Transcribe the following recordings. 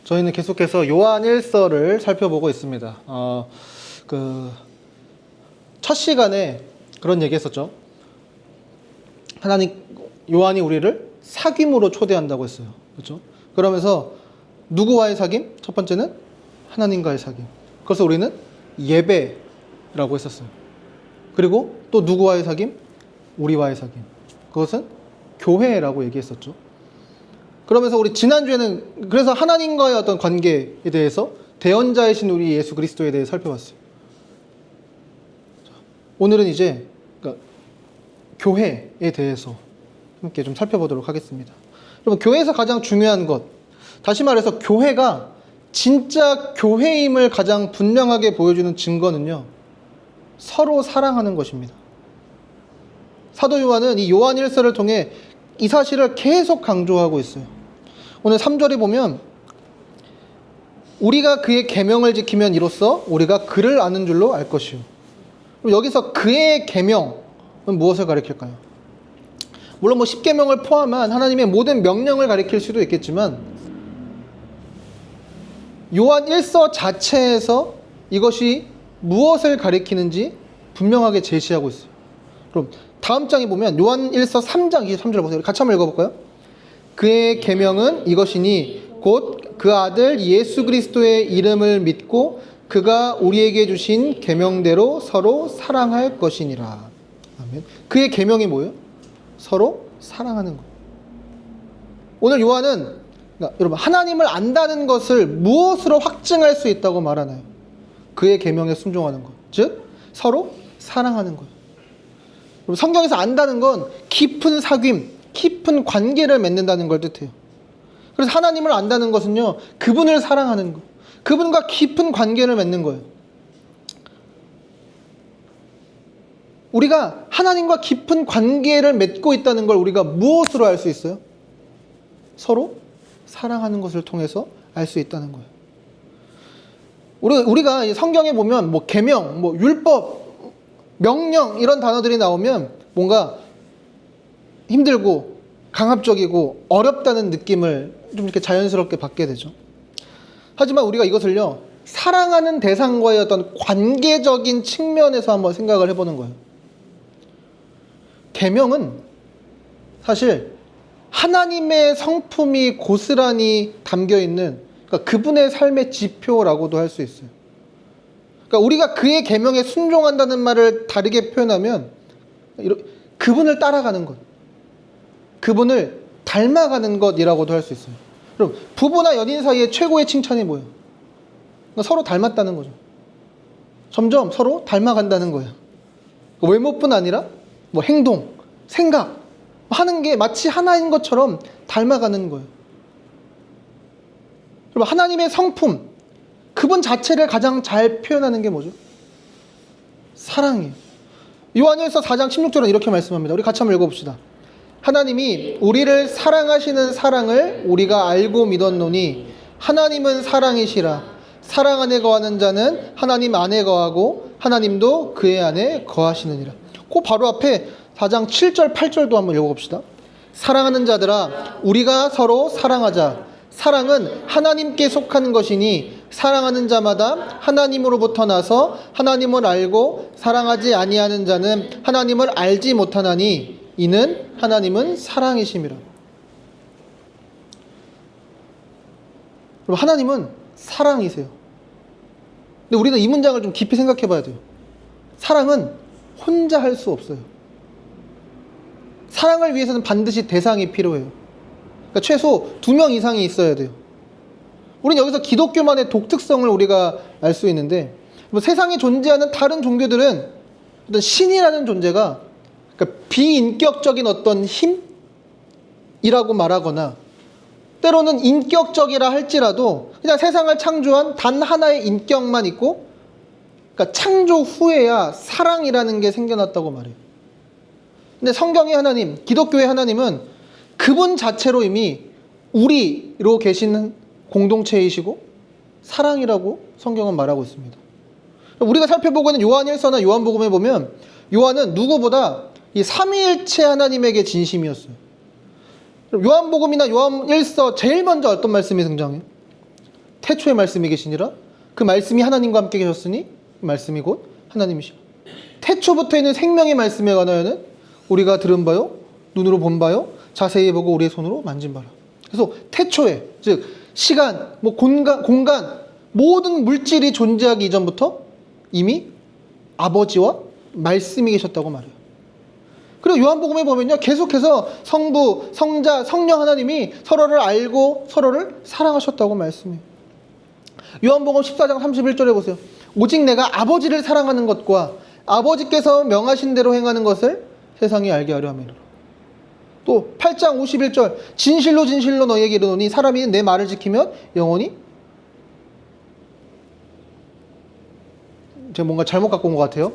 저희는 계속해서 요한 1서를 살펴보고 있습니다. 첫 시간에 그런 얘기 했었죠. 요한이 우리를 사귐으로 초대한다고 했어요. 그렇죠? 그러면서 누구와의 사귐? 첫 번째는 하나님과의 사귐. 그래서 우리는 예배라고 했었어요. 그리고 또 누구와의 사귐? 우리와의 사귐. 그것은 교회라고 얘기했었죠. 그러면서 우리 지난주에는 그래서 하나님과의 어떤 관계에 대해서 대언자이신 우리 예수 그리스도에 대해 살펴봤어요. 오늘은 이제 교회에 대해서 함께 좀 살펴보도록 하겠습니다. 여러분, 교회에서 가장 중요한 것, 다시 말해서 교회가 진짜 교회임을 가장 분명하게 보여주는 증거는요, 서로 사랑하는 것입니다. 사도 요한은 이 요한 1서를 통해 이 사실을 계속 강조하고 있어요. 오늘 3절에 보면 우리가 그의 계명을 지키면 이로써 우리가 그를 아는 줄로 알 것이요. 여기서 그의 계명은 무엇을 가리킬까요? 물론 10계명을 포함한 하나님의 모든 명령을 가리킬 수도 있겠지만 요한 1서 자체에서 이것이 무엇을 가리키는지 분명하게 제시하고 있어요. 그럼 다음 장에 보면 요한 1서 3장 23절 보세요. 같이 한번 읽어볼까요? 그의 계명은 이것이니 곧 그 아들 예수 그리스도의 이름을 믿고 그가 우리에게 주신 계명대로 서로 사랑할 것이니라. 아멘. 그의 계명이 뭐예요? 서로 사랑하는 것. 오늘 요한은 여러분, 하나님을 안다는 것을 무엇으로 확증할 수 있다고 말하나요? 그의 계명에 순종하는 것, 즉 서로 사랑하는 것. 성경에서 안다는 건 깊은 사귐, 깊은 관계를 맺는다는 걸 뜻해요. 그래서 하나님을 안다는 것은요, 그분을 사랑하는 것, 그분과 깊은 관계를 맺는 거예요. 우리가 하나님과 깊은 관계를 맺고 있다는 걸 우리가 무엇으로 알 수 있어요? 서로 사랑하는 것을 통해서 알 수 있다는 거예요. 우리가 성경에 보면 계명, 율법, 명령 이런 단어들이 나오면 뭔가 힘들고 강압적이고 어렵다는 느낌을 좀 이렇게 자연스럽게 받게 되죠. 하지만 우리가 이것을요, 사랑하는 대상과의 어떤 관계적인 측면에서 한번 생각을 해보는 거예요. 계명은 사실 하나님의 성품이 고스란히 담겨있는, 그러니까 그분의 삶의 지표라고도 할 수 있어요. 그러니까 우리가 그의 계명에 순종한다는 말을 다르게 표현하면 그분을 따라가는 것, 그분을 닮아가는 것이라고도 할 수 있어요. 그럼 부부나 연인 사이의 최고의 칭찬이 뭐예요? 그러니까 서로 닮았다는 거죠. 점점 서로 닮아간다는 거예요. 외모뿐 아니라 행동, 생각 하는 게 마치 하나인 것처럼 닮아가는 거예요. 그럼 하나님의 성품, 그분 자체를 가장 잘 표현하는 게 뭐죠? 사랑이에요. 요한일서 4장 16절은 이렇게 말씀합니다. 우리 같이 한번 읽어봅시다. 하나님이 우리를 사랑하시는 사랑을 우리가 알고 믿었노니 하나님은 사랑이시라. 사랑 안에 거하는 자는 하나님 안에 거하고 하나님도 그의 안에 거하시느니라. 그 바로 앞에 4장 7절 8절도 한번 읽어봅시다. 사랑하는 자들아, 우리가 서로 사랑하자. 사랑은 하나님께 속한 것이니 사랑하는 자마다 하나님으로부터 나서 하나님을 알고 사랑하지 아니하는 자는 하나님을 알지 못하나니 이는 하나님은 사랑이심이라. 그럼 하나님은 사랑이세요. 근데 우리는 이 문장을 좀 깊이 생각해 봐야 돼요. 사랑은 혼자 할 수 없어요. 사랑을 위해서는 반드시 대상이 필요해요. 그러니까 최소 2명 이상이 있어야 돼요. 우리는 여기서 기독교만의 독특성을 우리가 알 수 있는데, 세상에 존재하는 다른 종교들은 어떤 신이라는 존재가 그러니까 비인격적인 어떤 힘이라고 말하거나, 때로는 인격적이라 할지라도 그냥 세상을 창조한 단 하나의 인격만 있고, 그러니까 창조 후에야 사랑이라는 게 생겨났다고 말해요. 근데 성경의 하나님, 기독교의 하나님은 그분 자체로 이미 우리로 계시는 공동체이시고 사랑이라고 성경은 말하고 있습니다. 우리가 살펴보고 있는 요한일서나 요한복음에 보면 요한은 누구보다 이 삼위일체 하나님에게 진심이었어요. 요한복음이나 요한일서 제일 먼저 어떤 말씀이 등장해요? 태초에 말씀이 계시니라. 그 말씀이 하나님과 함께 계셨으니 그 말씀이 곧 하나님이시라. 태초부터 있는 생명의 말씀에 관하여는 우리가 들은 바요, 눈으로 본 바요, 자세히 보고 우리의 손으로 만진 바라. 그래서 태초에, 즉 시간, 공간 모든 물질이 존재하기 이전부터 이미 아버지와 말씀이 계셨다고 말해요. 그리고 요한복음에 보면요, 계속해서 성부, 성자, 성령 하나님이 서로를 알고 서로를 사랑하셨다고 말씀해요. 요한복음 14장 31절에 보세요. 오직 내가 아버지를 사랑하는 것과 아버지께서 명하신 대로 행하는 것을 세상이 알게 하려 함이라. 또 8장 51절 진실로 진실로 너희에게 이르노니 사람이 내 말을 지키면 영원히, 제가 뭔가 잘못 갖고 온 것 같아요.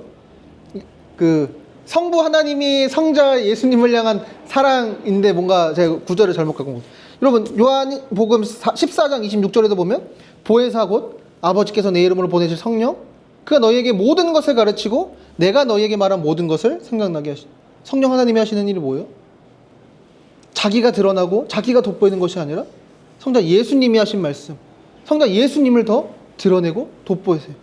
그 성부 하나님이 성자 예수님을 향한 사랑인데 뭔가 제가 구절을 잘못 갖고 온 것 같아요. 여러분 요한복음 14장 26절에도 보면 보혜사 곧 아버지께서 내 이름으로 보내실 성령 그가 너희에게 모든 것을 가르치고 내가 너희에게 말한 모든 것을 생각나게 하시다. 성령 하나님이 하시는 일이 뭐예요? 자기가 드러나고 자기가 돋보이는 것이 아니라 성자 예수님이 하신 말씀, 성자 예수님을 더 드러내고 돋보이세요.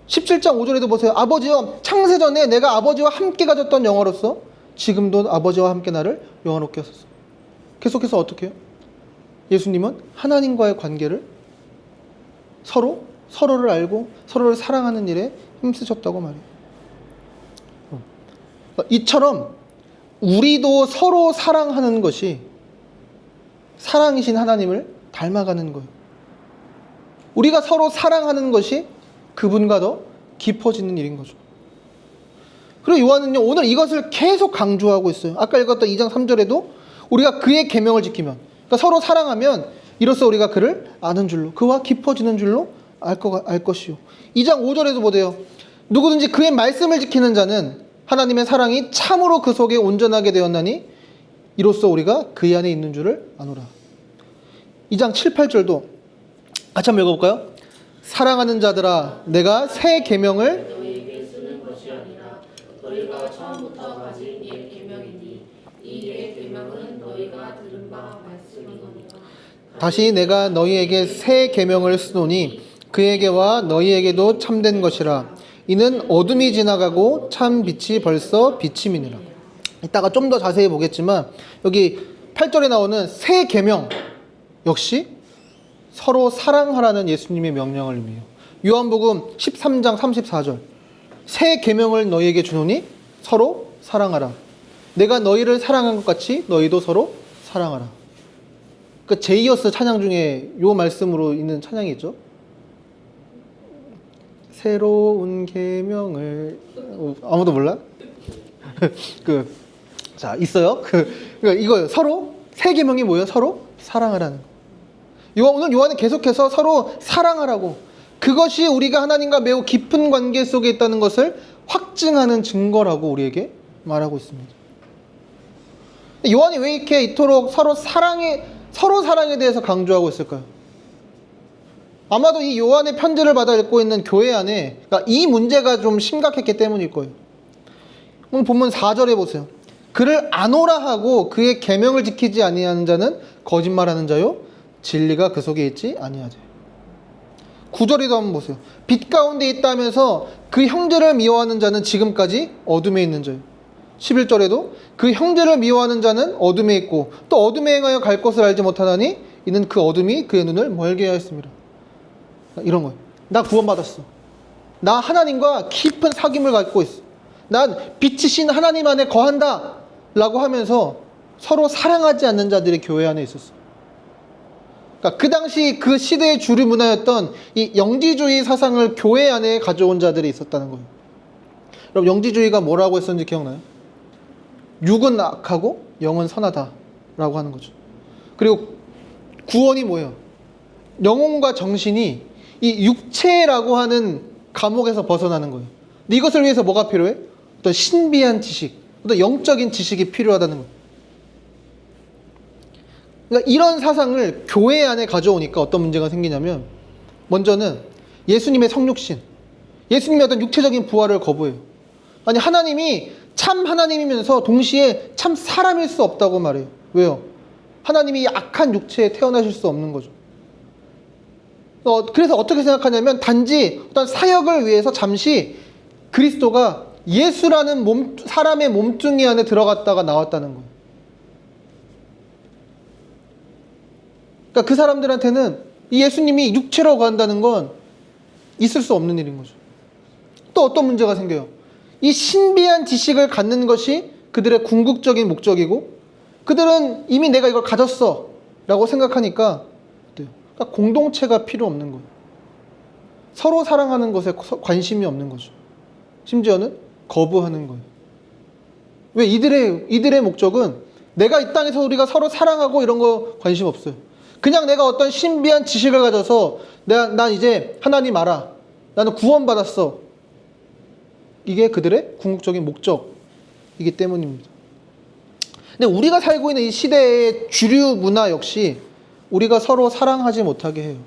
17장 5절에도 보세요. 아버지여 창세전에 내가 아버지와 함께 가졌던 영화로서 지금도 아버지와 함께 나를 영화롭게 하소서. 계속해서 어떻게 해요? 예수님은 하나님과의 관계를 서로를 알고 서로를 사랑하는 일에 힘쓰셨다고 말해요. 이처럼 우리도 서로 사랑하는 것이 사랑이신 하나님을 닮아가는 거예요. 우리가 서로 사랑하는 것이 그분과 더 깊어지는 일인 거죠. 그리고 요한은요, 오늘 이것을 계속 강조하고 있어요. 아까 읽었던 2장 3절에도 우리가 그의 계명을 지키면, 그러니까 서로 사랑하면 이로써 우리가 그를 아는 줄로, 그와 깊어지는 줄로 알 것이요. 2장 5절에도 보세요. 누구든지 그의 말씀을 지키는 자는 하나님의 사랑이 참으로 그 속에 온전하게 되었나니 이로써 우리가 그의 안에 있는 줄을 아노라. 2장 7, 8절도 같이 한번 읽어볼까요? 사랑하는 자들아 내가 새 계명을 너희에게 쓰는 것이 아니라 너희가 처음부터 가진 옛 계명이니 이 옛 계명은 너희가 들은 바 말씀이거니와 다시 내가 너희에게 새 계명을 쓰노니 그에게와 너희에게도 참된 것이라. 이는 어둠이 지나가고 참 빛이 벌써 비침이니라. 이따가 좀 더 자세히 보겠지만 여기 8절에 나오는 새 계명 역시 서로 사랑하라는 예수님의 명령을 의미해요. 요한복음 13장 34절 새 계명을 너희에게 주노니 서로 사랑하라. 내가 너희를 사랑한 것 같이 너희도 서로 사랑하라. 그 제이어스 찬양 중에 요 말씀으로 있는 찬양이 있죠. 새로운 계명을 아무도 몰라? 자 있어요. 그러니까 이거예요. 서로 새 계명이 뭐예요? 서로 사랑하라는 거. 오늘 요한은 계속해서 서로 사랑하라고, 그것이 우리가 하나님과 매우 깊은 관계 속에 있다는 것을 확증하는 증거라고 우리에게 말하고 있습니다. 요한이 왜 이렇게 이토록 서로 사랑에 대해서 강조하고 있을까요? 아마도 이 요한의 편지를 받아 읽고 있는 교회 안에 그러니까 이 문제가 좀 심각했기 때문일 거예요. 오늘 본문 4절에 보세요. 그를 아노라 하고 그의 계명을 지키지 아니하는 자는 거짓말하는 자요 진리가 그 속에 있지 아니하되. 9절에도 한번 보세요. 빛 가운데 있다면서 그 형제를 미워하는 자는 지금까지 어둠에 있는 자요. 11절에도 그 형제를 미워하는 자는 어둠에 있고 또 어둠에 행하여 갈 것을 알지 못하나니 이는 그 어둠이 그의 눈을 멀게 하였습니다. 이런 거예요. 나 구원받았어. 나 하나님과 깊은 사귐을 갖고 있어. 난 빛이신 하나님 안에 거한다 라고 하면서 서로 사랑하지 않는 자들이 교회 안에 있었어. 그러니까 그 당시 그 시대의 주류 문화였던 이 영지주의 사상을 교회 안에 가져온 자들이 있었다는 거예요. 여러분 영지주의가 뭐라고 했었는지 기억나요? 육은 악하고 영은 선하다라고 하는 거죠. 그리고 구원이 뭐예요? 영혼과 정신이 이 육체라고 하는 감옥에서 벗어나는 거예요. 근데 이것을 위해서 뭐가 필요해? 어떤 신비한 지식, 어떤 영적인 지식이 필요하다는 거예요. 그러니까 이런 사상을 교회 안에 가져오니까 어떤 문제가 생기냐면 먼저는 예수님의 성육신, 예수님의 어떤 육체적인 부활을 거부해요. 아니 하나님이 참 하나님이면서 동시에 참 사람일 수 없다고 말해요. 왜요? 하나님이 악한 육체에 태어나실 수 없는 거죠. 그래서 어떻게 생각하냐면 단지 어떤 사역을 위해서 잠시 그리스도가 예수라는 사람의 몸뚱이 안에 들어갔다가 나왔다는 거예요. 그러니까 그 사람들한테는 이 예수님이 육체로 간다는 건 있을 수 없는 일인 거죠. 또 어떤 문제가 생겨요? 이 신비한 지식을 갖는 것이 그들의 궁극적인 목적이고 그들은 이미 내가 이걸 가졌어 라고 생각하니까 그러니까 공동체가 필요 없는 거예요. 서로 사랑하는 것에 관심이 없는 거죠. 심지어는 거부하는 거예요. 왜? 이들의 목적은 내가 이 땅에서 우리가 서로 사랑하고 이런 거 관심 없어요. 그냥 내가 어떤 신비한 지식을 가져서 난 이제 하나님 알아. 나는 구원받았어. 이게 그들의 궁극적인 목적이기 때문입니다. 근데 우리가 살고 있는 이 시대의 주류 문화 역시 우리가 서로 사랑하지 못하게 해요.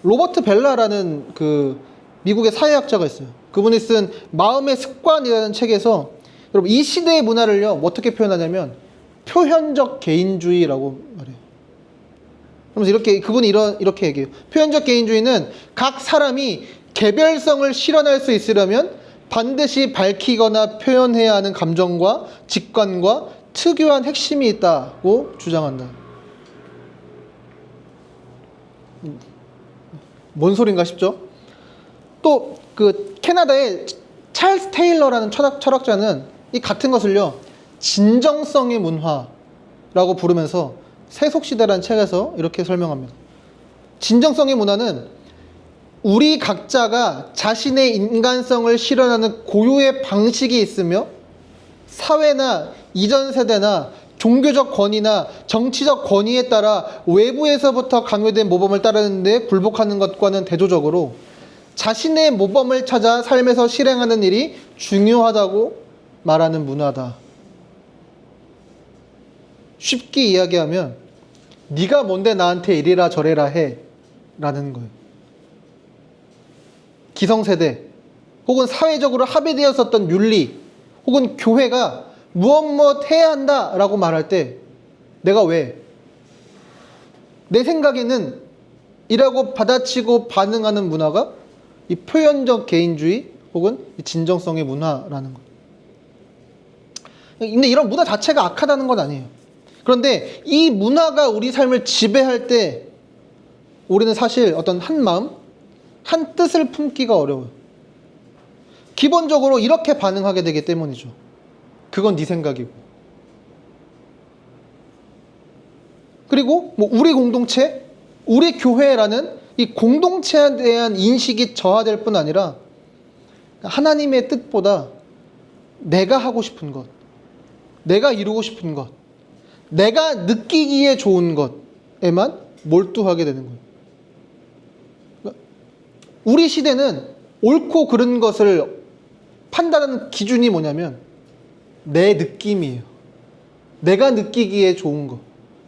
로버트 벨라라는 그 미국의 사회학자가 있어요. 그분이 쓴 마음의 습관이라는 책에서 여러분 이 시대의 문화를요 어떻게 표현하냐면 표현적 개인주의라고 말해요. 그러면서 그분이 이렇게 얘기해요. 표현적 개인주의는 각 사람이 개별성을 실현할 수 있으려면 반드시 밝히거나 표현해야 하는 감정과 직관과 특유한 핵심이 있다고 주장한다. 뭔 소린가 싶죠? 또 그 캐나다의 찰스 테일러라는 철학자는 이 같은 것을요 진정성의 문화라고 부르면서 세속시대라는 책에서 이렇게 설명합니다. 진정성의 문화는 우리 각자가 자신의 인간성을 실현하는 고유의 방식이 있으며 사회나 이전 세대나 종교적 권위나 정치적 권위에 따라 외부에서부터 강요된 모범을 따르는 데 굴복하는 것과는 대조적으로 자신의 모범을 찾아 삶에서 실행하는 일이 중요하다고 말하는 문화다. 쉽게 이야기하면 네가 뭔데 나한테 이래라 저래라 해 라는 거예요. 기성세대 혹은 사회적으로 합의되었었던 윤리 혹은 교회가 무엇 해야 한다 라고 말할 때 내가 왜? 내 생각에는 이라고 받아치고 반응하는 문화가 이 표현적 개인주의 혹은 이 진정성의 문화라는 거예요. 근데 이런 문화 자체가 악하다는 건 아니에요. 그런데 이 문화가 우리 삶을 지배할 때 우리는 사실 어떤 한 마음, 한 뜻을 품기가 어려워요. 기본적으로 이렇게 반응하게 되기 때문이죠. 그건 네 생각이고. 그리고 뭐 우리 공동체, 우리 교회라는 이 공동체에 대한 인식이 저하될 뿐 아니라 하나님의 뜻보다 내가 하고 싶은 것, 내가 이루고 싶은 것, 내가 느끼기에 좋은 것에만 몰두하게 되는 거예요. 우리 시대는 옳고 그른 것을 판단하는 기준이 뭐냐면 내 느낌이에요. 내가 느끼기에 좋은 것,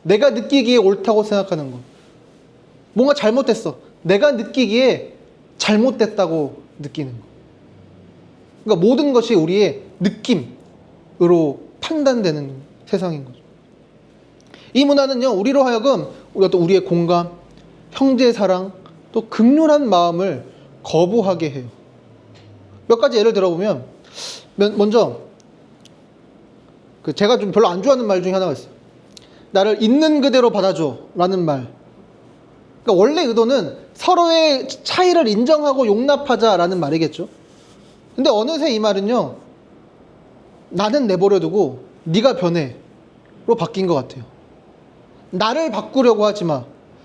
내가 느끼기에 옳다고 생각하는 것. 뭔가 잘못됐어. 내가 느끼기에 잘못됐다고 느끼는 것. 그러니까 모든 것이 우리의 느낌으로 판단되는 세상인 거죠. 이 문화는요, 우리로 하여금 우리의 공감, 형제 사랑, 또 극률한 마음을 거부하게 해요. 몇 가지 예를 들어보면, 먼저 제가 좀 별로 안 좋아하는 말 중에 하나가 있어요. 나를 있는 그대로 받아줘 라는 말. 그러니까 원래 의도는 서로의 차이를 인정하고 용납하자라는 말이겠죠. 근데 어느새 이 말은요, 나는 내버려두고 네가 변해로 바뀐 것 같아요. 나를 바꾸려고 하지 마.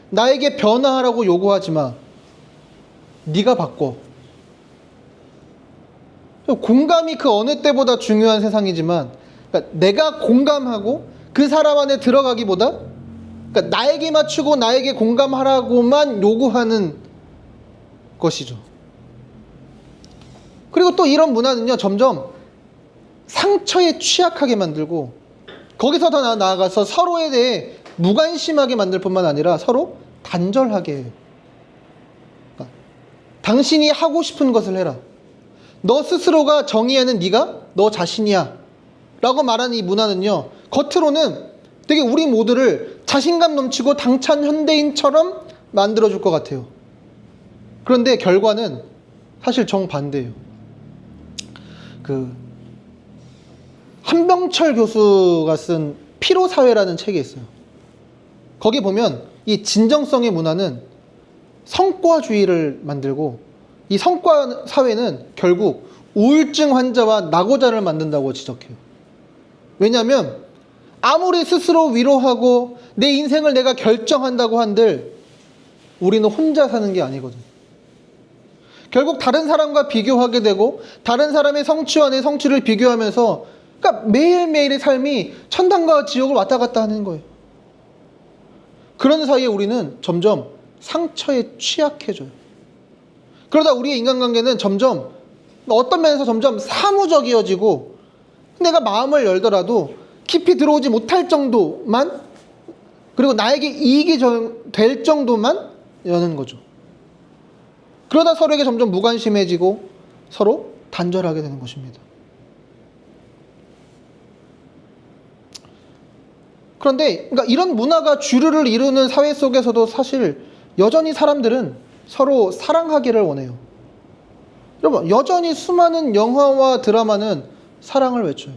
나에게 변화하라고 요구하지 마. 네가 바꿔. 공감이 그 어느 때보다 중요한 세상이지만, 그러니까 내가 공감하고 그 사람 안에 들어가기보다 그러니까 나에게 맞추고 나에게 공감하라고만 요구하는 것이죠. 그리고 또 이런 문화는요, 점점 상처에 취약하게 만들고 거기서 더 나아가서 서로에 대해 무관심하게 만들 뿐만 아니라 서로 단절하게 해요. 그러니까 당신이 하고 싶은 것을 해라. 너 스스로가 정의하는 네가 너 자신이야 라고 말하는 이 문화는요, 겉으로는 되게 우리 모두를 자신감 넘치고 당찬 현대인처럼 만들어줄 것 같아요. 그런데 결과는 사실 정반대예요. 한병철 교수가 쓴 피로사회라는 책이 있어요. 거기 보면 이 진정성의 문화는 성과주의를 만들고, 이 성과 사회는 결국 우울증 환자와 낙오자를 만든다고 지적해요. 왜냐하면 아무리 스스로 위로하고 내 인생을 내가 결정한다고 한들 우리는 혼자 사는 게 아니거든. 결국 다른 사람과 비교하게 되고 다른 사람의 성취와 내 성취를 비교하면서, 그러니까 매일매일의 삶이 천당과 지옥을 왔다 갔다 하는 거예요. 그런 사이에 우리는 점점 상처에 취약해져요. 그러다 우리의 인간관계는 점점, 어떤 면에서 점점 사무적이어지고, 내가 마음을 열더라도 깊이 들어오지 못할 정도만, 그리고 나에게 이익이 될 정도만 여는 거죠. 그러다 서로에게 점점 무관심해지고 서로 단절하게 되는 것입니다. 그런데 그러니까 이런 문화가 주류를 이루는 사회 속에서도 사실 여전히 사람들은 서로 사랑하기를 원해요. 여러분, 여전히 수많은 영화와 드라마는 사랑을 외쳐요.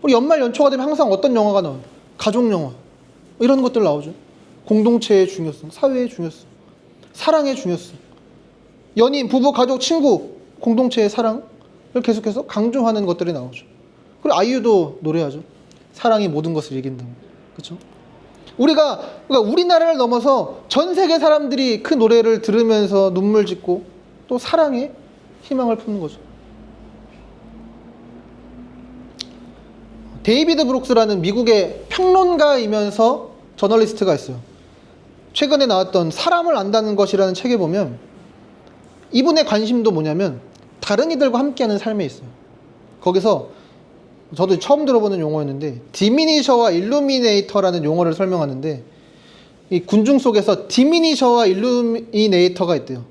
우리 연말 연초가 되면 항상 어떤 영화가 나와요? 가족 영화, 이런 것들 나오죠. 공동체의 중요성, 사회의 중요성, 사랑의 중요성, 연인, 부부, 가족, 친구, 공동체의 사랑을 계속해서 강조하는 것들이 나오죠. 그리고 아이유도 노래하죠. 사랑이 모든 것을 이긴다고. 그렇죠? 그러니까 우리나라를 넘어서 전 세계 사람들이 그 노래를 들으면서 눈물 짓고 또 사랑에 희망을 품는 거죠. 데이비드 브룩스라는 미국의 평론가이면서 저널리스트가 있어요. 최근에 나왔던 사람을 안다는 것이라는 책에 보면 이분의 관심도 뭐냐면 다른 이들과 함께하는 삶에 있어요. 거기서 저도 처음 들어보는 용어였는데 디미니셔와 일루미네이터라는 용어를 설명하는데, 이 군중 속에서 디미니셔와 일루미네이터가 있대요.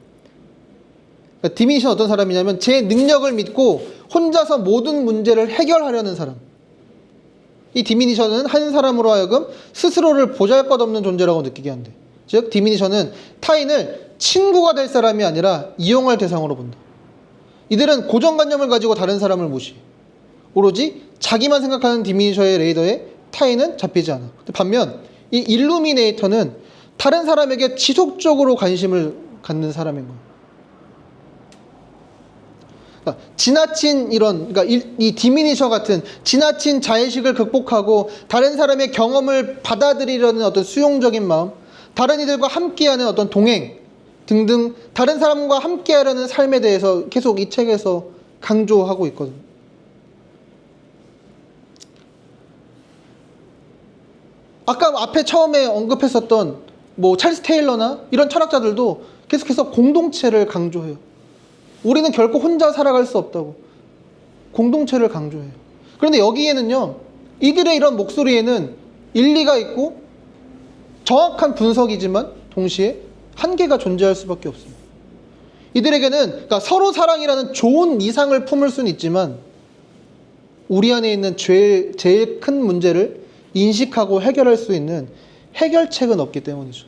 그러니까 디미니셔는 어떤 사람이냐면 제 능력을 믿고 혼자서 모든 문제를 해결하려는 사람. 이 디미니셔는 한 사람으로 하여금 스스로를 보잘것없는 존재라고 느끼게 한대. 즉 디미니셔는 타인을 친구가 될 사람이 아니라 이용할 대상으로 본다. 이들은 고정관념을 가지고 다른 사람을 무시해. 오로지 자기만 생각하는 디미니셔의 레이더에 타인은 잡히지 않아. 반면 이 일루미네이터는 다른 사람에게 지속적으로 관심을 갖는 사람인 거예요. 그러니까 지나친 그러니까 이 디미니셔 같은 지나친 자의식을 극복하고 다른 사람의 경험을 받아들이려는 어떤 수용적인 마음, 다른 이들과 함께하는 어떤 동행 등등 다른 사람과 함께하려는 삶에 대해서 계속 이 책에서 강조하고 있거든요. 아까 앞에 처음에 언급했었던 찰스 테일러나 이런 철학자들도 계속해서 공동체를 강조해요. 우리는 결코 혼자 살아갈 수 없다고 공동체를 강조해요. 그런데 여기에는요, 이들의 이런 목소리에는 일리가 있고 정확한 분석이지만 동시에 한계가 존재할 수밖에 없습니다. 이들에게는 그러니까 서로 사랑이라는 좋은 이상을 품을 수는 있지만 우리 안에 있는 제일 큰 문제를 인식하고 해결할 수 있는 해결책은 없기 때문이죠.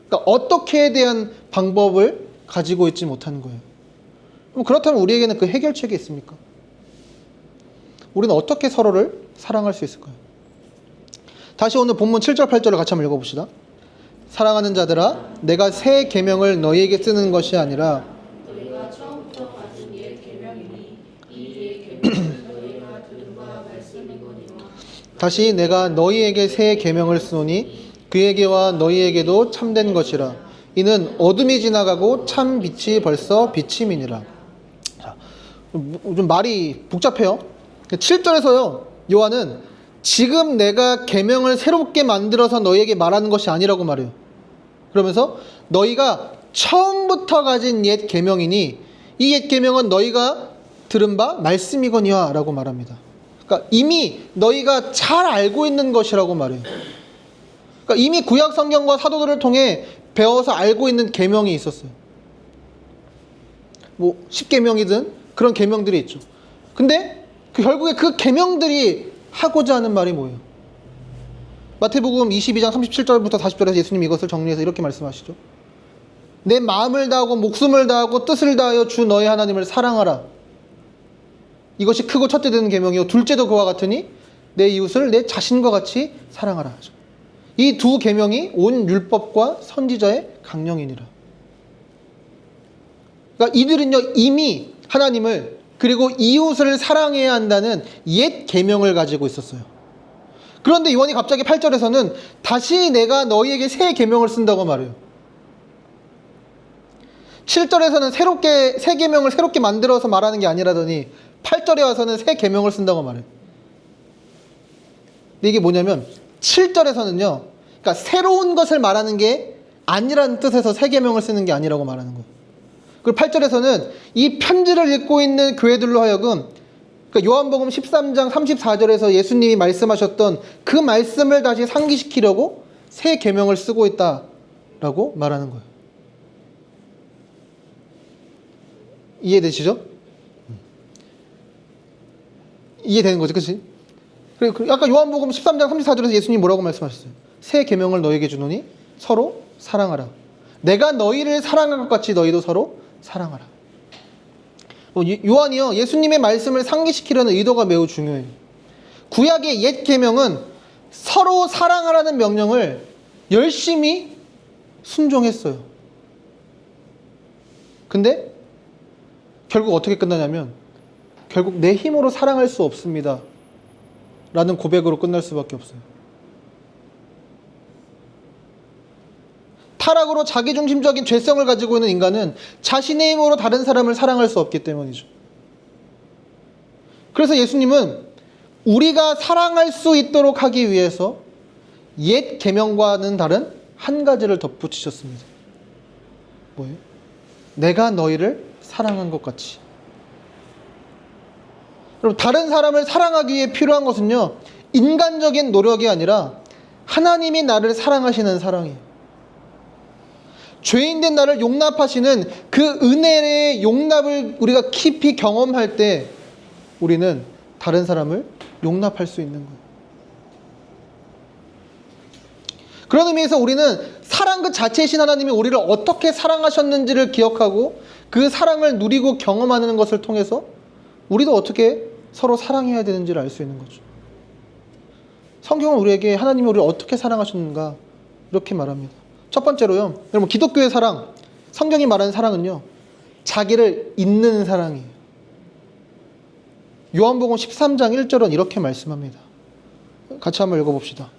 그러니까 어떻게에 대한 방법을 가지고 있지 못하는 거예요. 그럼 그렇다면 우리에게는 그 해결책이 있습니까? 우리는 어떻게 서로를 사랑할 수 있을까요? 다시 오늘 본문 7절 8절을 같이 한번 읽어봅시다. 사랑하는 자들아, 내가 새 계명을 너희에게 쓰는 것이 아니라 너희가 처음부터 가진 옛 계명이니 이 옛 계명은 너희가 들은 바 말씀이거니와. 다시 내가 너희에게 새 계명을 쓰노니 그에게와 너희에게도 참된 것이라. 이는 어둠이 지나가고 참 빛이 벌써 비침이니라. 자, 좀 말이 복잡해요. 7절에서요, 요한은 지금 내가 계명을 새롭게 만들어서 너희에게 말하는 것이 아니라고 말해요. 그러면서 너희가 처음부터 가진 옛 계명이니 이 옛 계명은 너희가 들은 바 말씀이거니와 라고 말합니다. 그러니까 이미 너희가 잘 알고 있는 것이라고 말해요. 그러니까 이미 구약 성경과 사도들을 통해 배워서 알고 있는 계명이 있었어요. 10계명이든 그런 계명들이 있죠. 근데 결국에 그 계명들이 하고자 하는 말이 뭐예요? 마태복음 22장 37절부터 40절에서 예수님이 이것을 정리해서 이렇게 말씀하시죠. 내 마음을 다하고 목숨을 다하고 뜻을 다하여 주 너의 하나님을 사랑하라. 이것이 크고 첫째 되는 계명이요 둘째도 그와 같으니 내 이웃을 내 자신과 같이 사랑하라. 이 두 계명이 온 율법과 선지자의 강령이니라. 그러니까 이들은요 이미 하나님을 그리고 이웃을 사랑해야 한다는 옛 계명을 가지고 있었어요. 그런데 요한이 갑자기 8절에서는 다시 내가 너희에게 새 계명을 쓴다고 말해요. 7절에서는 새 계명을 새롭게 만들어서 말하는 게 아니라더니 8절에 와서는 새 계명을 쓴다고 말해요. 근데 이게 뭐냐면 7절에서는요 그러니까 새로운 것을 말하는 게 아니라는 뜻에서 새 계명을 쓰는 게 아니라고 말하는 거예요. 그리고 8절에서는 이 편지를 읽고 있는 교회들로 하여금 그러니까 요한복음 13장 34절에서 예수님이 말씀하셨던 그 말씀을 다시 상기시키려고 새 계명을 쓰고 있다라고 말하는 거예요. 이해되시죠? 이해되는 거죠, 그치? 그리고 아까 요한복음 13장 34절에서 예수님이 뭐라고 말씀하셨어요? 새 계명을 너에게 주노니 서로 사랑하라. 내가 너희를 사랑한 것 같이 너희도 서로 사랑하라. 요한이요 예수님의 말씀을 상기시키려는 의도가 매우 중요해요. 구약의 옛 계명은 서로 사랑하라는 명령을 열심히 순종했어요. 근데 결국 어떻게 끝나냐면 결국 내 힘으로 사랑할 수 없습니다 라는 고백으로 끝날 수밖에 없어요. 타락으로 자기중심적인 죄성을 가지고 있는 인간은 자신의 힘으로 다른 사람을 사랑할 수 없기 때문이죠. 그래서 예수님은 우리가 사랑할 수 있도록 하기 위해서 옛 계명과는 다른 한 가지를 덧붙이셨습니다. 뭐예요? 내가 너희를 사랑한 것 같이. 여러분, 다른 사람을 사랑하기 위해 필요한 것은요 인간적인 노력이 아니라 하나님이 나를 사랑하시는 사랑이에요. 죄인된 나를 용납하시는 그 은혜의 용납을 우리가 깊이 경험할 때 우리는 다른 사람을 용납할 수 있는 거예요. 그런 의미에서 우리는 사랑 그 자체이신 하나님이 우리를 어떻게 사랑하셨는지를 기억하고 그 사랑을 누리고 경험하는 것을 통해서 우리도 어떻게 서로 사랑해야 되는지를 알 수 있는 거죠. 성경은 우리에게 하나님이 우리를 어떻게 사랑하셨는가 이렇게 말합니다. 첫 번째로요, 여러분 기독교의 사랑, 성경이 말하는 사랑은요 자기를 잇는 사랑이에요. 요한복음 13장 1절은 이렇게 말씀합니다. 같이 한번 읽어봅시다.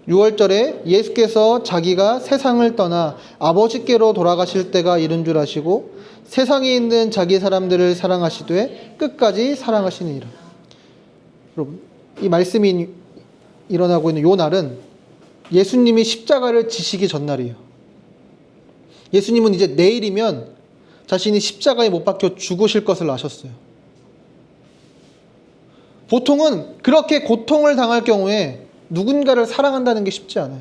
6월절에 예수께서 자기가 세상을 떠나 아버지께로 돌아가실 때가 이른 줄 아시고 세상에 있는 자기 사람들을 사랑하시되 끝까지 사랑하시니라. 여러분, 이 말씀이 일어나고 있는 요 날은 예수님이 십자가를 지시기 전날이에요. 예수님은 이제 내일이면 자신이 십자가에 못 박혀 죽으실 것을 아셨어요. 보통은 그렇게 고통을 당할 경우에 누군가를 사랑한다는 게 쉽지 않아요.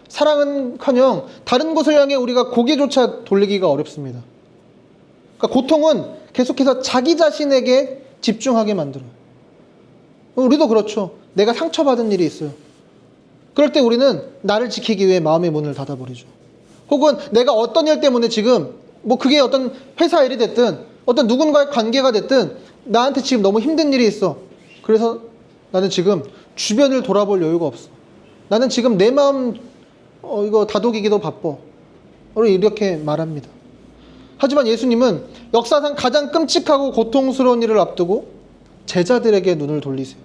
사랑은커녕 다른 곳을 향해 우리가 고개조차 돌리기가 어렵습니다. 그러니까 고통은 계속해서 자기 자신에게 집중하게 만들어요. 우리도 그렇죠. 내가 상처받은 일이 있어요. 그럴 때 우리는 나를 지키기 위해 마음의 문을 닫아버리죠. 혹은 내가 어떤 일 때문에 지금 뭐 그게 어떤 회사 일이 됐든 어떤 누군가의 관계가 됐든 나한테 지금 너무 힘든 일이 있어. 그래서 나는 지금 주변을 돌아볼 여유가 없어. 나는 지금 내 마음 이거 다독이기도 바빠. 이렇게 말합니다. 하지만 예수님은 역사상 가장 끔찍하고 고통스러운 일을 앞두고 제자들에게 눈을 돌리세요.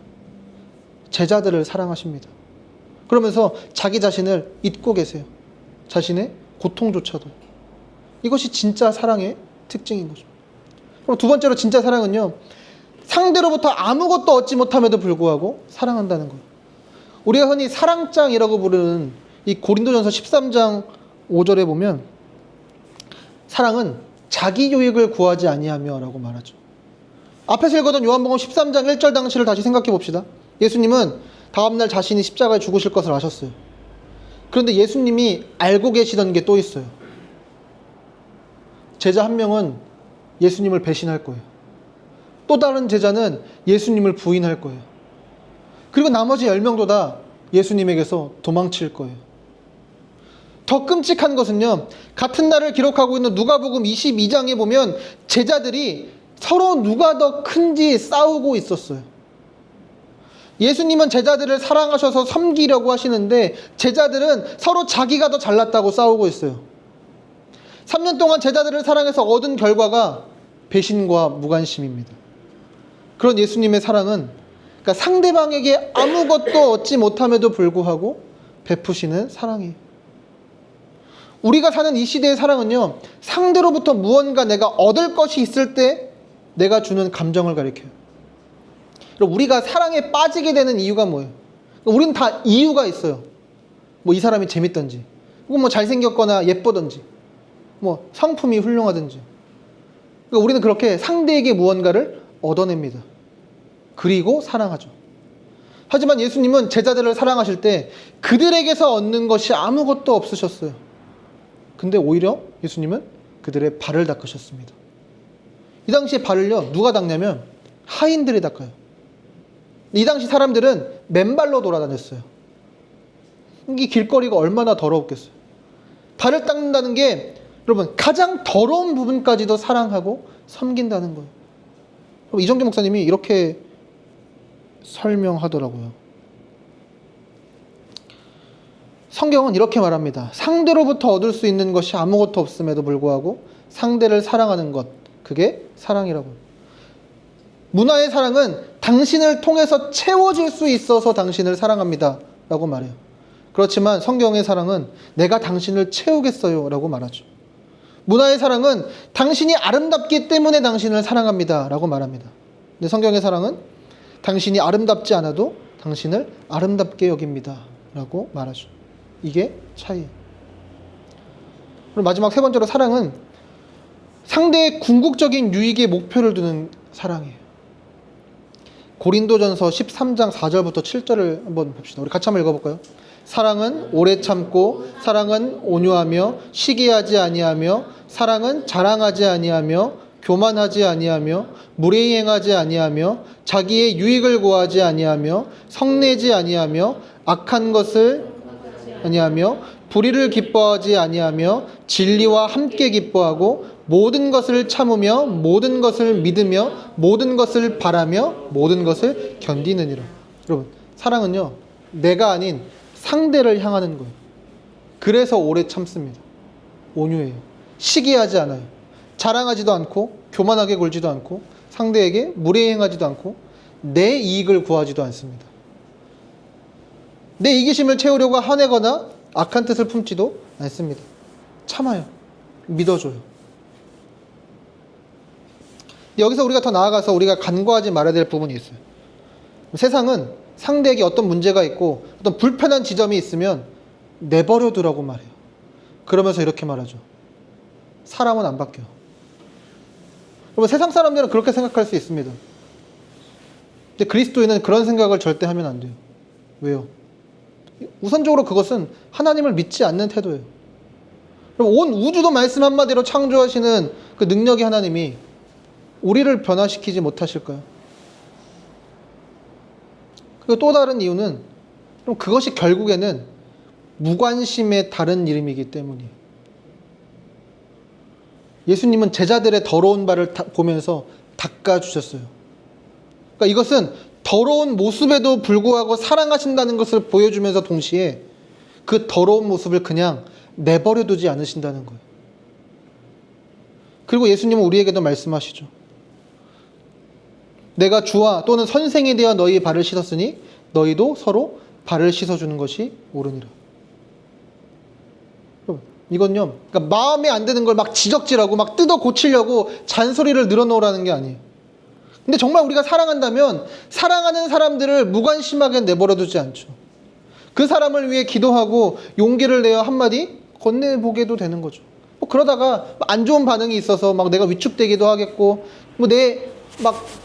제자들을 사랑하십니다. 그러면서 자기 자신을 잊고 계세요. 자신의 고통조차도. 이것이 진짜 사랑의 특징인 거죠. 그럼 두 번째로 진짜 사랑은요, 상대로부터 아무것도 얻지 못함에도 불구하고 사랑한다는 거예요. 우리가 흔히 사랑장이라고 부르는 이 고린도전서 13장 5절에 보면 사랑은 자기 유익을 구하지 아니하며 라고 말하죠. 앞에서 읽었던 요한복음 13장 1절 당시를 다시 생각해 봅시다. 예수님은 다음날 자신이 십자가에 죽으실 것을 아셨어요. 그런데 예수님이 알고 계시던 게 또 있어요. 제자 한 명은 예수님을 배신할 거예요. 또 다른 제자는 예수님을 부인할 거예요. 그리고 나머지 10명도 다 예수님에게서 도망칠 거예요. 더 끔찍한 것은요, 같은 날을 기록하고 있는 누가복음 22장에 보면 제자들이 서로 누가 더 큰지 싸우고 있었어요. 예수님은 제자들을 사랑하셔서 섬기려고 하시는데 제자들은 서로 자기가 더 잘났다고 싸우고 있어요. 3년 동안 제자들을 사랑해서 얻은 결과가 배신과 무관심입니다. 그런 예수님의 사랑은 그러니까 상대방에게 아무것도 얻지 못함에도 불구하고 베푸시는 사랑이에요. 우리가 사는 이 시대의 사랑은요, 상대로부터 무언가 내가 얻을 것이 있을 때 내가 주는 감정을 가리켜요. 우리가 사랑에 빠지게 되는 이유가 뭐예요? 우리는 다 이유가 있어요. 뭐 이 사람이 재밌던지, 혹은 뭐 잘생겼거나 예쁘던지, 뭐 성품이 훌륭하든지. 그러니까 우리는 그렇게 상대에게 무언가를 얻어냅니다. 그리고 사랑하죠. 하지만 예수님은 제자들을 사랑하실 때 그들에게서 얻는 것이 아무것도 없으셨어요. 근데 오히려 예수님은 그들의 발을 닦으셨습니다. 이 당시에 발을요, 누가 닦냐면 하인들이 닦아요. 이 당시 사람들은 맨발로 돌아다녔어요. 이 길거리가 얼마나 더러웠겠어요. 발을 닦는다는 게 여러분 가장 더러운 부분까지도 사랑하고 섬긴다는 거예요. 이정규 목사님이 이렇게 설명하더라고요. 성경은 이렇게 말합니다. 상대로부터 얻을 수 있는 것이 아무것도 없음에도 불구하고 상대를 사랑하는 것, 그게 사랑이라고. 문화의 사랑은 당신을 통해서 채워질 수 있어서 당신을 사랑합니다 라고 말해요. 그렇지만 성경의 사랑은 내가 당신을 채우겠어요 라고 말하죠. 문화의 사랑은 당신이 아름답기 때문에 당신을 사랑합니다 라고 말합니다. 근데 성경의 사랑은 당신이 아름답지 않아도 당신을 아름답게 여깁니다 라고 말하죠. 이게 차이예요. 그리고 마지막 세 번째로 사랑은 상대의 궁극적인 유익에 목표를 두는 사랑이에요. 고린도전서 13장 4절부터 7절을 한번 봅시다. 우리 같이 한번 읽어볼까요? 사랑은 오래 참고, 사랑은 온유하며 시기하지 아니하며, 사랑은 자랑하지 아니하며 교만하지 아니하며 무례행하지 아니하며 자기의 유익을 구하지 아니하며 성내지 아니하며 악한 것을 아니하며 불의를 기뻐하지 아니하며 진리와 함께 기뻐하고 모든 것을 참으며 모든 것을 믿으며 모든 것을 바라며 모든 것을 견디느니라. 여러분, 사랑은요, 내가 아닌 상대를 향하는 거예요. 그래서 오래 참습니다. 온유해요. 시기하지 않아요. 자랑하지도 않고 교만하게 굴지도 않고 상대에게 무례행하지도 않고 내 이익을 구하지도 않습니다. 내 이기심을 채우려고 화내거나 악한 뜻을 품지도 않습니다. 참아요. 믿어줘요. 여기서 우리가 더 나아가서 우리가 간과하지 말아야 될 부분이 있어요. 세상은 상대에게 어떤 문제가 있고 어떤 불편한 지점이 있으면 내버려 두라고 말해요. 그러면서 이렇게 말하죠. 사람은 안 바뀌어요. 여러분, 세상 사람들은 그렇게 생각할 수 있습니다. 근데 그리스도인은 그런 생각을 절대 하면 안 돼요. 왜요? 우선적으로 그것은 하나님을 믿지 않는 태도예요. 온 우주도 말씀 한마디로 창조하시는 그 능력의 하나님이 우리를 변화시키지 못하실까요? 그리고 또 다른 이유는 그것이 결국에는 무관심의 다른 이름이기 때문이에요. 예수님은 제자들의 더러운 발을 보면서 닦아주셨어요. 그러니까 이것은 더러운 모습에도 불구하고 사랑하신다는 것을 보여주면서 동시에 그 더러운 모습을 그냥 내버려두지 않으신다는 거예요. 그리고 예수님은 우리에게도 말씀하시죠. 내가 주와 또는 선생이 되어 너희의 발을 씻었으니 너희도 서로 발을 씻어주는 것이 옳으니라. 이건요, 그러니까 마음에 안 드는 걸 막 지적질하고 막 뜯어 고치려고 잔소리를 늘어놓으라는 게 아니에요. 근데 정말 우리가 사랑한다면 사랑하는 사람들을 무관심하게 내버려두지 않죠. 그 사람을 위해 기도하고 용기를 내어 한마디 건네보게도 되는 거죠. 뭐 그러다가 안 좋은 반응이 있어서 막 내가 위축되기도 하겠고, 뭐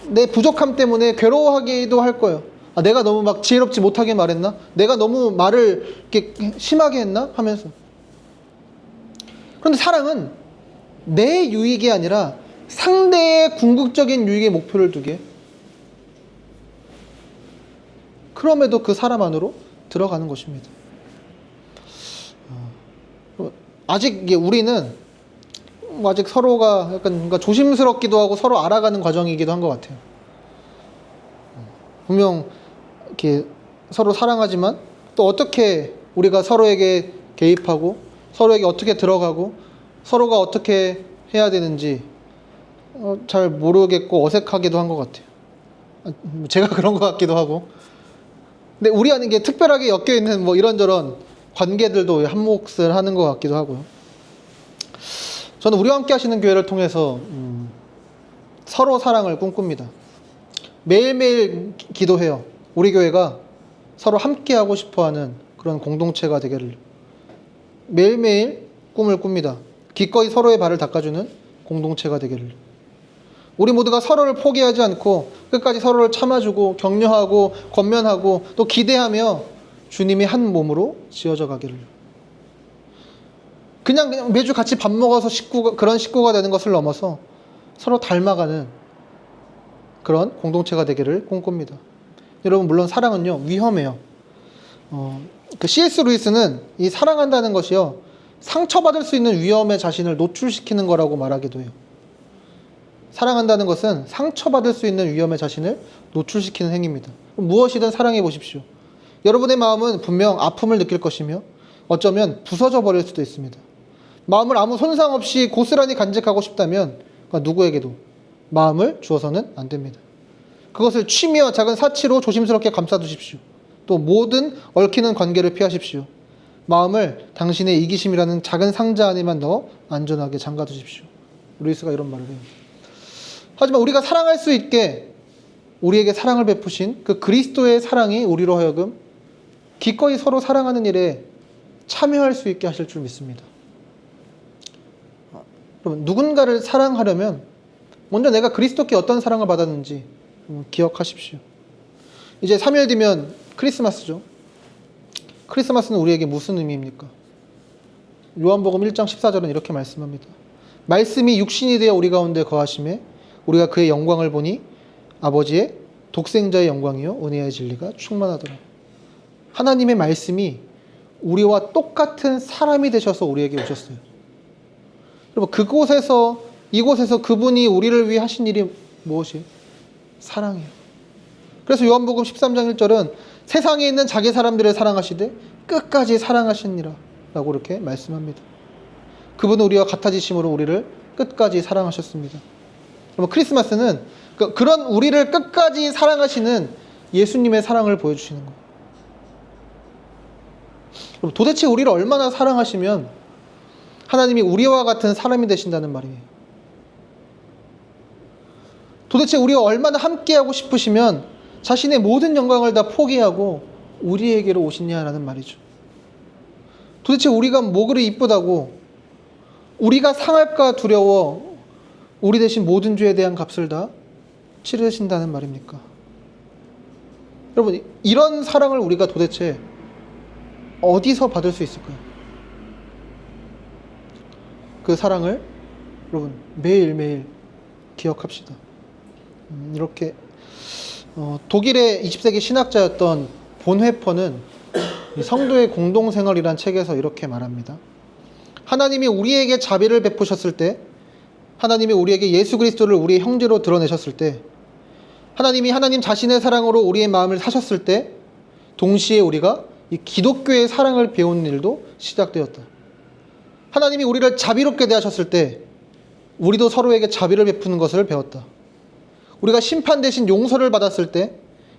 내 부족함 때문에 괴로워하기도 할 거예요. 아, 내가 너무 막 지혜롭지 못하게 말했나? 내가 너무 말을 이렇게 심하게 했나? 하면서. 그런데 사랑은 내 유익이 아니라 상대의 궁극적인 유익에 목표를 두게. 그럼에도 그 사람 안으로 들어가는 것입니다. 아직 이게 우리는 아직 서로가 약간 뭔가 조심스럽기도 하고 서로 알아가는 과정이기도 한 것 같아요. 분명 이렇게 서로 사랑하지만 또 어떻게 우리가 서로에게 개입하고 서로에게 어떻게 들어가고 서로가 어떻게 해야 되는지 잘 모르겠고 어색하기도 한 것 같아요. 제가 그런 것 같기도 하고. 근데 우리 안에 이게 특별하게 엮여 있는 뭐 이런저런 관계들도 한 몫을 하는 것 같기도 하고요. 저는 우리와 함께 하시는 교회를 통해서 서로 사랑을 꿈꿉니다. 매일매일 기도해요. 우리 교회가 서로 함께 하고 싶어하는 그런 공동체가 되기를 매일매일 꿈을 꿉니다. 기꺼이 서로의 발을 닦아주는 공동체가 되기를. 우리 모두가 서로를 포기하지 않고 끝까지 서로를 참아주고 격려하고 권면하고 또 기대하며 주님이 한 몸으로 지어져 가기를. 그냥 매주 같이 밥 먹어서 그런 식구가 되는 것을 넘어서 서로 닮아가는 그런 공동체가 되기를 꿈꿉니다. 여러분, 물론 사랑은요 위험해요. 그 C.S. 루이스는 이 사랑한다는 것이요 상처받을 수 있는 위험에 자신을 노출시키는 거라고 말하기도 해요. 사랑한다는 것은 상처받을 수 있는 위험에 자신을 노출시키는 행위입니다. 무엇이든 사랑해 보십시오. 여러분의 마음은 분명 아픔을 느낄 것이며 어쩌면 부서져 버릴 수도 있습니다. 마음을 아무 손상 없이 고스란히 간직하고 싶다면 누구에게도 마음을 주어서는 안 됩니다. 그것을 취미와 작은 사치로 조심스럽게 감싸두십시오. 또 모든 얽히는 관계를 피하십시오. 마음을 당신의 이기심이라는 작은 상자 안에만 넣어 안전하게 잠가두십시오. 루이스가 이런 말을 해요. 하지만 우리가 사랑할 수 있게 우리에게 사랑을 베푸신 그 그리스도의 사랑이 우리로 하여금 기꺼이 서로 사랑하는 일에 참여할 수 있게 하실 줄 믿습니다. 여러분, 누군가를 사랑하려면 먼저 내가 그리스도께 어떤 사랑을 받았는지 기억하십시오. 이제 3일 뒤면 크리스마스죠. 크리스마스는 우리에게 무슨 의미입니까? 요한복음 1장 14절은 이렇게 말씀합니다. 말씀이 육신이 되어 우리 가운데 거하심에 우리가 그의 영광을 보니 아버지의 독생자의 영광이요 은혜의 진리가 충만하더라. 하나님의 말씀이 우리와 똑같은 사람이 되셔서 우리에게 오셨어요. 여러분, 이곳에서 그분이 우리를 위해 하신 일이 무엇이에요? 사랑이에요. 그래서 요한복음 13장 1절은 세상에 있는 자기 사람들을 사랑하시되 끝까지 사랑하시니라 라고 이렇게 말씀합니다. 그분은 우리와 같아지심으로 우리를 끝까지 사랑하셨습니다. 여러분, 크리스마스는 그런 우리를 끝까지 사랑하시는 예수님의 사랑을 보여주시는 거예요. 여러분, 도대체 우리를 얼마나 사랑하시면 하나님이 우리와 같은 사람이 되신다는 말이에요. 도대체 우리와 얼마나 함께하고 싶으시면 자신의 모든 영광을 다 포기하고 우리에게로 오시냐라는 말이죠. 도대체 우리가 뭐 그리 이쁘다고 우리가 상할까 두려워 우리 대신 모든 죄에 대한 값을 다 치르신다는 말입니까? 여러분, 이런 사랑을 우리가 도대체 어디서 받을 수 있을까요? 그 사랑을 여러분 매일매일 기억합시다. 이렇게 독일의 20세기 신학자였던 본회퍼는 성도의 공동생활이란 책에서 이렇게 말합니다. 하나님이 우리에게 자비를 베푸셨을 때, 하나님이 우리에게 예수 그리스도를 우리의 형제로 드러내셨을 때, 하나님이 하나님 자신의 사랑으로 우리의 마음을 사셨을 때 동시에 우리가 이 기독교의 사랑을 배우는 일도 시작되었다. 하나님이 우리를 자비롭게 대하셨을 때 우리도 서로에게 자비를 베푸는 것을 배웠다. 우리가 심판 대신 용서를 받았을 때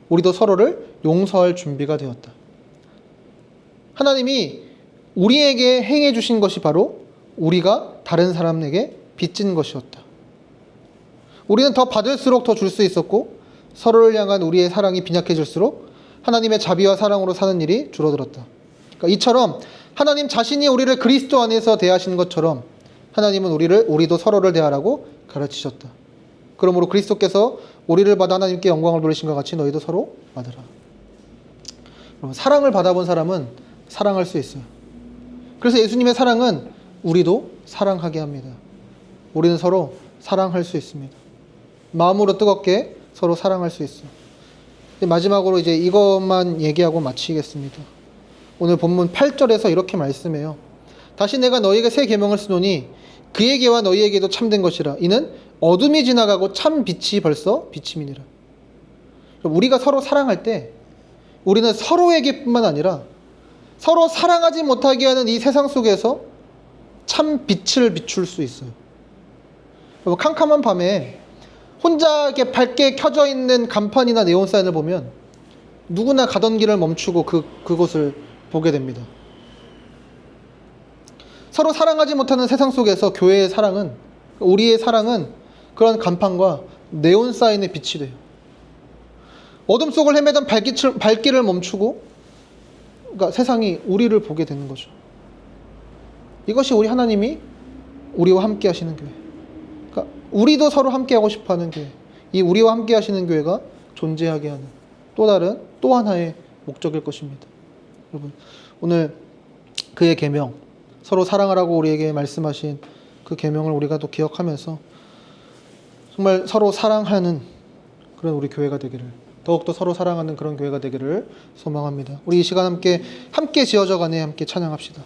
우리도 서로를 용서할 준비가 되었다. 하나님이 우리에게 행해 주신 것이 바로 우리가 다른 사람에게 빚진 것이었다. 우리는 더 받을수록 더 줄 수 있었고 서로를 향한 우리의 사랑이 빈약해질수록 하나님의 자비와 사랑으로 사는 일이 줄어들었다. 그러니까 이처럼 하나님 자신이 우리를 그리스도 안에서 대하신 것처럼 하나님은 우리도 서로를 대하라고 가르치셨다. 그러므로 그리스도께서 우리를 받아 하나님께 영광을 돌리신 것 같이 너희도 서로 받으라. 사랑을 받아본 사람은 사랑할 수 있어요. 그래서 예수님의 사랑은 우리도 사랑하게 합니다. 우리는 서로 사랑할 수 있습니다. 마음으로 뜨겁게 서로 사랑할 수 있어요. 마지막으로 이제 이것만 얘기하고 마치겠습니다. 오늘 본문 8절에서 이렇게 말씀해요. 다시 내가 너희에게 새 계명을 쓰노니 그에게와 너희에게도 참된 것이라. 이는 어둠이 지나가고 참 빛이 벌써 비침이니라. 우리가 서로 사랑할 때 우리는 서로에게뿐만 아니라 서로 사랑하지 못하게 하는 이 세상 속에서 참 빛을 비출 수 있어요. 캄캄한 밤에 혼자 이렇게 밝게 켜져 있는 간판이나 네온 사인을 보면 누구나 가던 길을 멈추고 그곳을 보게 됩니다. 서로 사랑하지 못하는 세상 속에서 교회의 사랑은, 우리의 사랑은 그런 간판과 네온 사인의 빛이 돼요. 어둠 속을 헤매던 발길을 멈추고, 그러니까 세상이 우리를 보게 되는 거죠. 이것이 우리 하나님이 우리와 함께 하시는 교회. 그러니까 우리도 서로 함께 하고 싶어 하는 교회. 이 우리와 함께 하시는 교회가 존재하게 하는 또 하나의 목적일 것입니다. 여러분, 오늘 그의 계명, 서로 사랑하라고 우리에게 말씀하신 그 계명을 우리가 또 기억하면서 정말 서로 사랑하는 그런 우리 교회가 되기를, 더욱더 서로 사랑하는 그런 교회가 되기를 소망합니다. 우리 이 시간 함께 지어져 가네 함께 찬양합시다.